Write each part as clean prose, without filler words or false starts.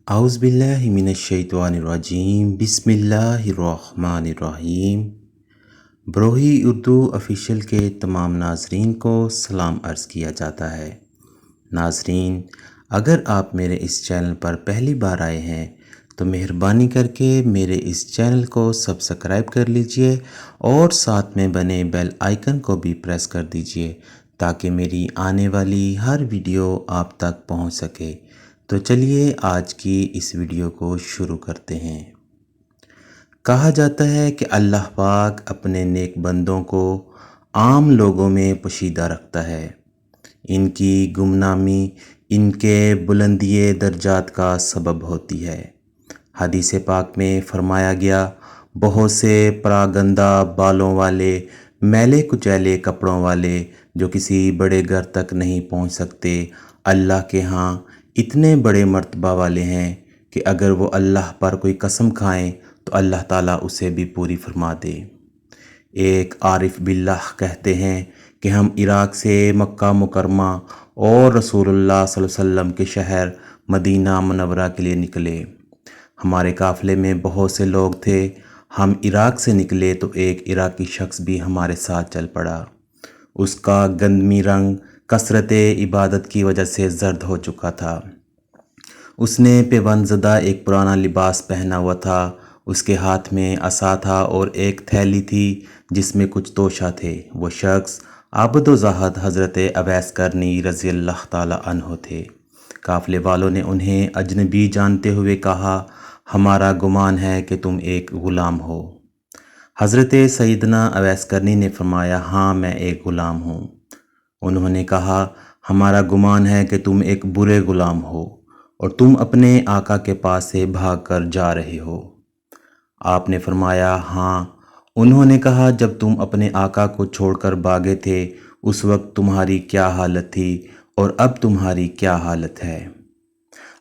اعوذ باللہ من الشیطان الرجیم بسم اللہ الرحمن الرحیم۔ بروہی اردو آفیشیل کے تمام ناظرین کو سلام عرض کیا جاتا ہے۔ ناظرین، اگر آپ میرے اس چینل پر پہلی بار آئے ہیں تو مہربانی کر کے میرے اس چینل کو سبسکرائب کر لیجئے اور ساتھ میں بنے بیل آئیکن کو بھی پریس کر دیجئے تاکہ میری آنے والی ہر ویڈیو آپ تک پہنچ سکے۔ تو چلیے آج کی اس ویڈیو کو شروع کرتے ہیں۔ کہا جاتا ہے کہ اللہ پاک اپنے نیک بندوں کو عام لوگوں میں پوشیدہ رکھتا ہے۔ ان کی گمنامی ان کے بلندی درجات کا سبب ہوتی ہے۔ حدیث پاک میں فرمایا گیا، بہت سے پراگندہ بالوں والے، میلے کچیلے کپڑوں والے جو کسی بڑے گھر تک نہیں پہنچ سکتے، اللہ کے ہاں اتنے بڑے مرتبہ والے ہیں کہ اگر وہ اللہ پر کوئی قسم کھائیں تو اللہ تعالیٰ اسے بھی پوری فرما دے۔ ایک عارف باللہ کہتے ہیں کہ ہم عراق سے مکہ مکرمہ اور رسول اللہ صلی اللہ علیہ وسلم کے شہر مدینہ منورہ کے لیے نکلے۔ ہمارے قافلے میں بہت سے لوگ تھے۔ ہم عراق سے نکلے تو ایک عراقی شخص بھی ہمارے ساتھ چل پڑا۔ اس کا گندمی رنگ کثرت عبادت کی وجہ سے زرد ہو چکا تھا۔ اس نے پیوند زدہ ایک پرانا لباس پہنا ہوا تھا۔ اس کے ہاتھ میں عصا تھا اور ایک تھیلی تھی جس میں کچھ توشہ تھے۔ وہ شخص عابد و زاہد حضرت اویس کرنی رضی اللہ تعالی عنہ تھے۔ قافلے والوں نے انہیں اجنبی جانتے ہوئے کہا، ہمارا گمان ہے کہ تم ایک غلام ہو۔ حضرت سیدنا اویس کرنی نے فرمایا، ہاں میں ایک غلام ہوں۔ انہوں نے کہا، ہمارا گمان ہے کہ تم ایک برے غلام ہو اور تم اپنے آقا کے پاس سے بھاگ کر جا رہے ہو۔ آپ نے فرمایا، ہاں۔ انہوں نے کہا، جب تم اپنے آقا کو چھوڑ کر بھاگے تھے اس وقت تمہاری کیا حالت تھی اور اب تمہاری کیا حالت ہے؟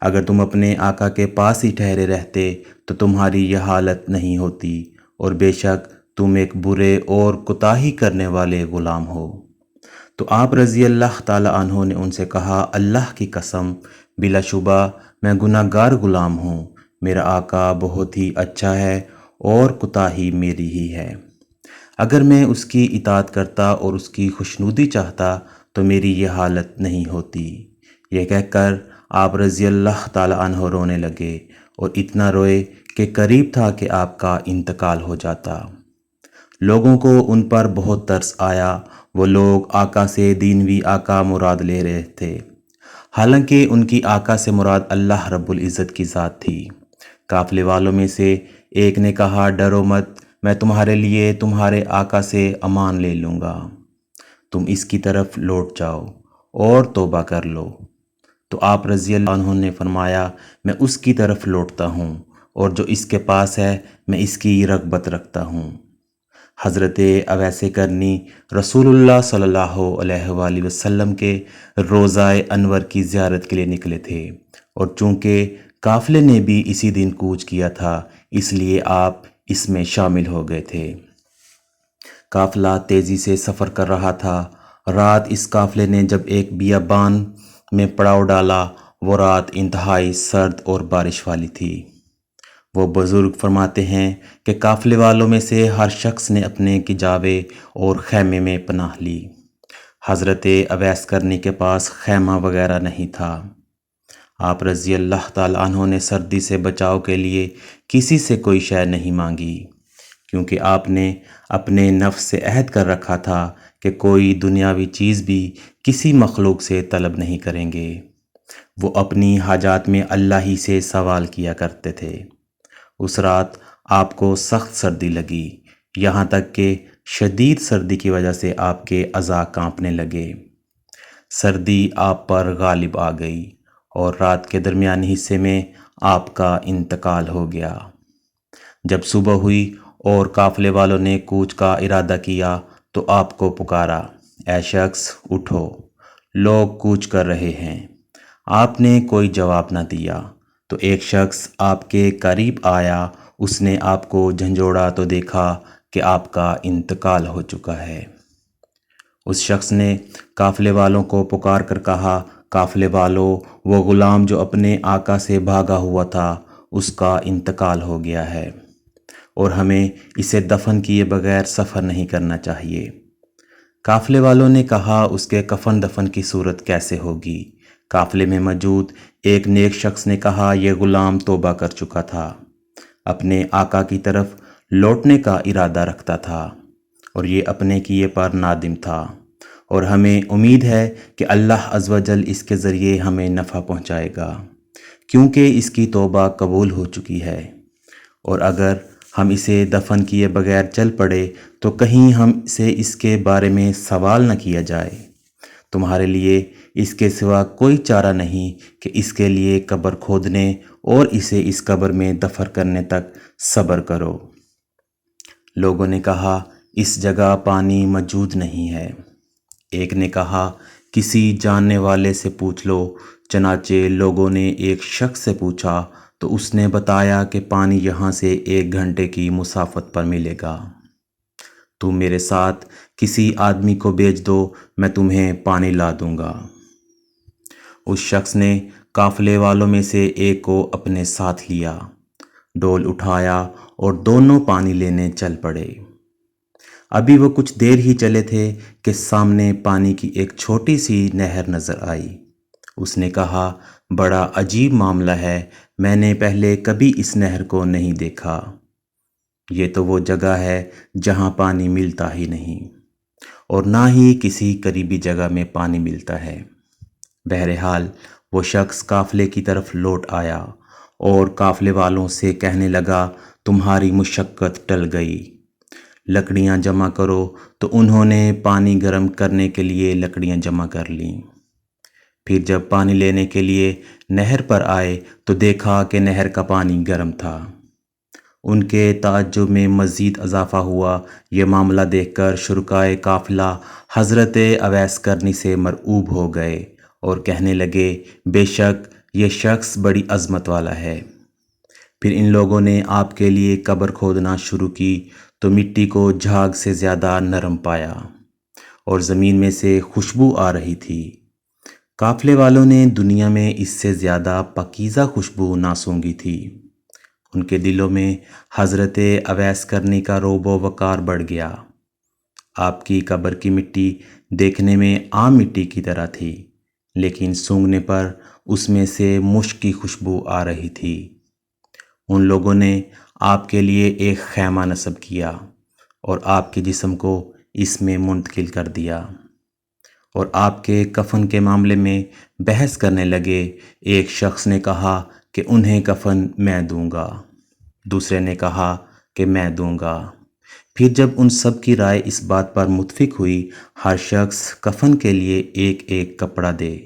اگر تم اپنے آقا کے پاس ہی ٹھہرے رہتے تو تمہاری یہ حالت نہیں ہوتی، اور بے شک تم ایک برے اور کوتاہی کرنے والے غلام ہو۔ تو آپ رضی اللہ تعالی عنہ نے ان سے کہا، اللہ کی قسم، بلا شبہ میں گناہ گار غلام ہوں۔ میرا آقا بہت ہی اچھا ہے اور کوتاہی میری ہی ہے۔ اگر میں اس کی اطاعت کرتا اور اس کی خوشنودی چاہتا تو میری یہ حالت نہیں ہوتی۔ یہ کہہ کر آپ رضی اللہ تعالی عنہ رونے لگے اور اتنا روئے کہ قریب تھا کہ آپ کا انتقال ہو جاتا۔ لوگوں کو ان پر بہت ترس آیا۔ وہ لوگ آقا سے دینوی آقا مراد لے رہے تھے، حالانکہ ان کی آقا سے مراد اللہ رب العزت کی ذات تھی۔ قافلے والوں میں سے ایک نے کہا، ڈرو مت، میں تمہارے لیے تمہارے آقا سے امان لے لوں گا۔ تم اس کی طرف لوٹ جاؤ اور توبہ کر لو۔ تو آپ رضی اللہ عنہ نے فرمایا، میں اس کی طرف لوٹتا ہوں اور جو اس کے پاس ہے میں اس کی رغبت رکھتا ہوں۔ حضرت اویس کرنی رسول اللہ صلی اللہ علیہ وآلہ وسلم کے روضہ انور کی زیارت کے لیے نکلے تھے، اور چونکہ قافلے نے بھی اسی دن کوچ کیا تھا اس لیے آپ اس میں شامل ہو گئے تھے۔ قافلہ تیزی سے سفر کر رہا تھا۔ رات اس قافلے نے جب ایک بیابان میں پڑاؤ ڈالا، وہ رات انتہائی سرد اور بارش والی تھی۔ وہ بزرگ فرماتے ہیں کہ قافلے والوں میں سے ہر شخص نے اپنے کجاوے اور خیمے میں پناہ لی۔ حضرت اویس کرنی کے پاس خیمہ وغیرہ نہیں تھا۔ آپ رضی اللہ تعالی عنہ نے سردی سے بچاؤ کے لیے کسی سے کوئی شے نہیں مانگی، کیونکہ آپ نے اپنے نفس سے عہد کر رکھا تھا کہ کوئی دنیاوی چیز بھی کسی مخلوق سے طلب نہیں کریں گے۔ وہ اپنی حاجات میں اللہ ہی سے سوال کیا کرتے تھے۔ اس رات آپ کو سخت سردی لگی، یہاں تک کہ شدید سردی کی وجہ سے آپ کے اعضاء کانپنے لگے۔ سردی آپ پر غالب آ گئی اور رات کے درمیانی حصے میں آپ کا انتقال ہو گیا۔ جب صبح ہوئی اور قافلے والوں نے کوچ کا ارادہ کیا تو آپ کو پکارا، اے شخص اٹھو، لوگ کوچ کر رہے ہیں۔ آپ نے کوئی جواب نہ دیا تو ایک شخص آپ کے قریب آیا۔ اس نے آپ کو جھنجھوڑا تو دیکھا کہ آپ کا انتقال ہو چکا ہے۔ اس شخص نے قافلے والوں کو پکار کر کہا، قافلے والوں، وہ غلام جو اپنے آقا سے بھاگا ہوا تھا اس کا انتقال ہو گیا ہے اور ہمیں اسے دفن کیے بغیر سفر نہیں کرنا چاہیے۔ قافلے والوں نے کہا اس کے کفن دفن کی صورت کیسے ہوگی؟ قافلے میں موجود ایک نیک شخص نے کہا یہ غلام توبہ کر چکا تھا، اپنے آقا کی طرف لوٹنے کا ارادہ رکھتا تھا اور یہ اپنے کیے پر نادم تھا، اور ہمیں امید ہے کہ اللہ عز و جل اس کے ذریعے ہمیں نفع پہنچائے گا کیونکہ اس کی توبہ قبول ہو چکی ہے، اور اگر ہم اسے دفن کیے بغیر چل پڑے تو کہیں ہم سے اس کے بارے میں سوال نہ کیا جائے۔ تمہارے لیے اس کے سوا کوئی چارہ نہیں کہ اس کے لیے قبر کھودنے اور اسے اس قبر میں دفن کرنے تک صبر کرو۔ لوگوں نے کہا اس جگہ پانی موجود نہیں ہے۔ ایک نے کہا کسی جاننے والے سے پوچھ لو۔ چنانچہ لوگوں نے ایک شخص سے پوچھا تو اس نے بتایا کہ پانی یہاں سے 1 گھنٹے کی مسافت پر ملے گا۔ تم میرے ساتھ کسی آدمی کو بھیج دو، میں تمہیں پانی لا دوں گا۔ اس شخص نے قافلے والوں میں سے ایک کو اپنے ساتھ لیا، ڈول اٹھایا اور دونوں پانی لینے چل پڑے۔ ابھی وہ کچھ دیر ہی چلے تھے کہ سامنے پانی کی ایک چھوٹی سی نہر نظر آئی۔ اس نے کہا بڑا عجیب معاملہ ہے، میں نے پہلے کبھی اس نہر کو نہیں دیکھا۔ یہ تو وہ جگہ ہے جہاں پانی ملتا ہی نہیں اور نہ ہی کسی قریبی جگہ میں پانی ملتا ہے۔ بہرحال وہ شخص قافلے کی طرف لوٹ آیا اور قافلے والوں سے کہنے لگا تمہاری مشقت ٹل گئی، لکڑیاں جمع کرو۔ تو انہوں نے پانی گرم کرنے کے لیے لکڑیاں جمع کر لیں۔ پھر جب پانی لینے کے لیے نہر پر آئے تو دیکھا کہ نہر کا پانی گرم تھا۔ ان کے تعجب میں مزید اضافہ ہوا۔ یہ معاملہ دیکھ کر شرکائے قافلہ حضرت اویس کرنی سے مرعوب ہو گئے اور کہنے لگے بے شک یہ شخص بڑی عظمت والا ہے۔ پھر ان لوگوں نے آپ کے لیے قبر کھودنا شروع کی تو مٹی کو جھاگ سے زیادہ نرم پایا اور زمین میں سے خوشبو آ رہی تھی۔ قافلے والوں نے دنیا میں اس سے زیادہ پاکیزہ خوشبو نہ سونگھی تھی۔ ان کے دلوں میں حضرت اویس کرنی کا رعب و وقار بڑھ گیا۔ آپ کی قبر کی مٹی دیکھنے میں عام مٹی کی طرح تھی، لیکن سونگھنے پر اس میں سے مشک کی خوشبو آ رہی تھی۔ ان لوگوں نے آپ کے لیے ایک خیمہ نصب کیا اور آپ کے جسم کو اس میں منتقل کر دیا اور آپ کے کفن کے معاملے میں بحث کرنے لگے۔ ایک شخص نے کہا کہ انہیں کفن میں دوں گا، دوسرے نے کہا کہ میں دوں گا۔ پھر جب ان سب کی رائے اس بات پر متفق ہوئی ہر شخص کفن کے لیے ایک ایک کپڑا دے،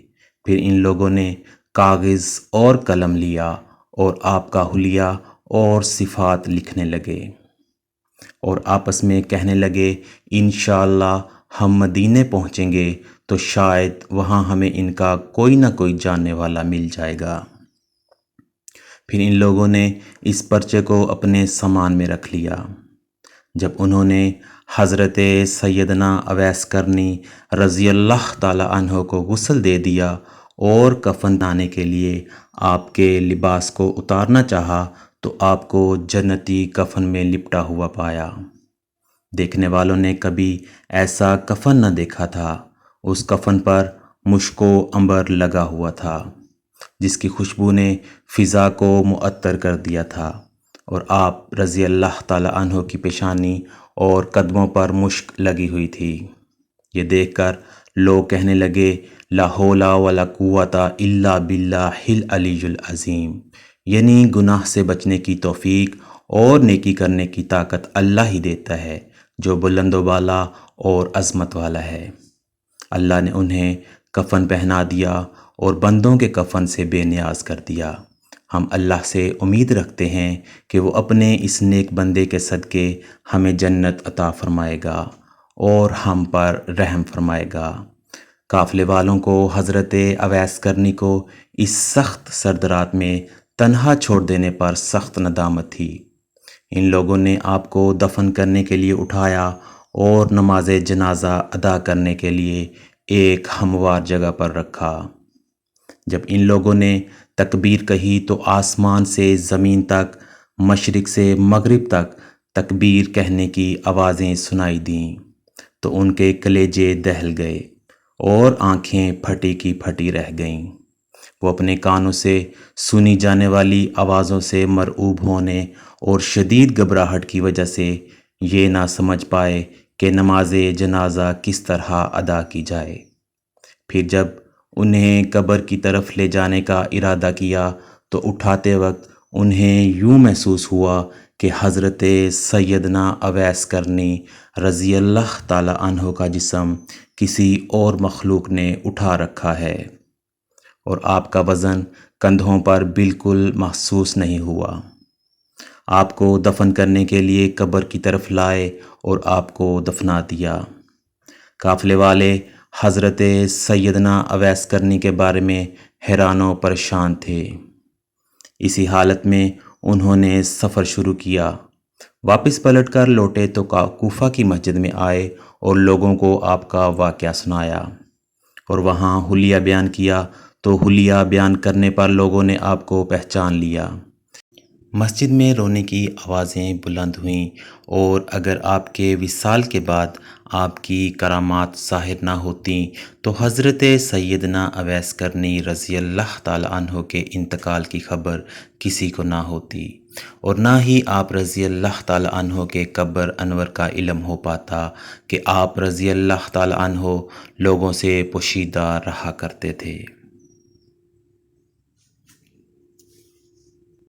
پھر ان لوگوں نے کاغذ اور قلم لیا اور آپ کا حلیہ اور صفات لکھنے لگے اور آپس میں کہنے لگے انشاءاللہ ہم مدینے پہنچیں گے تو شاید وہاں ہمیں ان کا کوئی نہ کوئی جاننے والا مل جائے گا۔ پھر ان لوگوں نے اس پرچے کو اپنے سامان میں رکھ لیا۔ جب انہوں نے حضرت سیدنا اویس کرنی رضی اللہ تعالی عنہ کو غسل دے دیا اور کفن بنانے کے لیے آپ کے لباس کو اتارنا چاہا تو آپ کو جنتی کفن میں لپٹا ہوا پایا۔ دیکھنے والوں نے کبھی ایسا کفن نہ دیکھا تھا۔ اس کفن پر مشک و عنبر لگا ہوا تھا جس کی خوشبو نے فضا کو معطر کر دیا تھا، اور آپ رضی اللہ تعالی عنہ کی پیشانی اور قدموں پر مشک لگی ہوئی تھی۔ یہ دیکھ کر لوگ کہنے لگے لا حول ولا قوت الا باللہ العلی العظیم، یعنی گناہ سے بچنے کی توفیق اور نیکی کرنے کی طاقت اللہ ہی دیتا ہے جو بلند و بالا اور عظمت والا ہے۔ اللہ نے انہیں کفن پہنا دیا اور بندوں کے کفن سے بے نیاز کر دیا۔ ہم اللہ سے امید رکھتے ہیں کہ وہ اپنے اس نیک بندے کے صدقے ہمیں جنت عطا فرمائے گا اور ہم پر رحم فرمائے گا۔ قافلے والوں کو حضرت اویس کرنی کو اس سخت سرد رات میں تنہا چھوڑ دینے پر سخت ندامت تھی۔ ان لوگوں نے آپ کو دفن کرنے کے لیے اٹھایا اور نماز جنازہ ادا کرنے کے لیے ایک ہموار جگہ پر رکھا۔ جب ان لوگوں نے تکبیر کہی تو آسمان سے زمین تک، مشرق سے مغرب تک تکبیر کہنے کی آوازیں سنائی دیں، تو ان کے کلیجے دہل گئے اور آنکھیں پھٹی کی پھٹی رہ گئیں۔ وہ اپنے کانوں سے سنی جانے والی آوازوں سے مرعوب ہونے اور شدید گھبراہٹ کی وجہ سے یہ نہ سمجھ پائے کہ نماز جنازہ کس طرح ادا کی جائے۔ پھر جب انہیں قبر کی طرف لے جانے کا ارادہ کیا تو اٹھاتے وقت انہیں یوں محسوس ہوا کہ حضرت سیدنا اویس کرنی رضی اللہ تعالی عنہ کا جسم کسی اور مخلوق نے اٹھا رکھا ہے، اور آپ کا وزن کندھوں پر بالکل محسوس نہیں ہوا۔ آپ کو دفن کرنے کے لیے قبر کی طرف لائے اور آپ کو دفنا دیا۔ قافلے والے حضرت سیدنا اویس کرنی کے بارے میں حیران و پریشان تھے۔ اسی حالت میں انہوں نے سفر شروع کیا۔ واپس پلٹ کر لوٹے تو کوفہ کی مسجد میں آئے اور لوگوں کو آپ کا واقعہ سنایا، اور وہاں حلیہ بیان کیا تو حلیہ بیان کرنے پر لوگوں نے آپ کو پہچان لیا۔ مسجد میں رونے کی آوازیں بلند ہوئیں، اور اگر آپ کے وصال کے بعد آپ کی کرامات ظاہر نہ ہوتیں تو حضرت سیدنا اویس کرنی رضی اللہ تعالی عنہ کے انتقال کی خبر کسی کو نہ ہوتی، اور نہ ہی آپ رضی اللہ تعالی عنہ کے قبر انور کا علم ہو پاتا کہ آپ رضی اللہ تعالی عنہ لوگوں سے پوشیدہ رہا کرتے تھے۔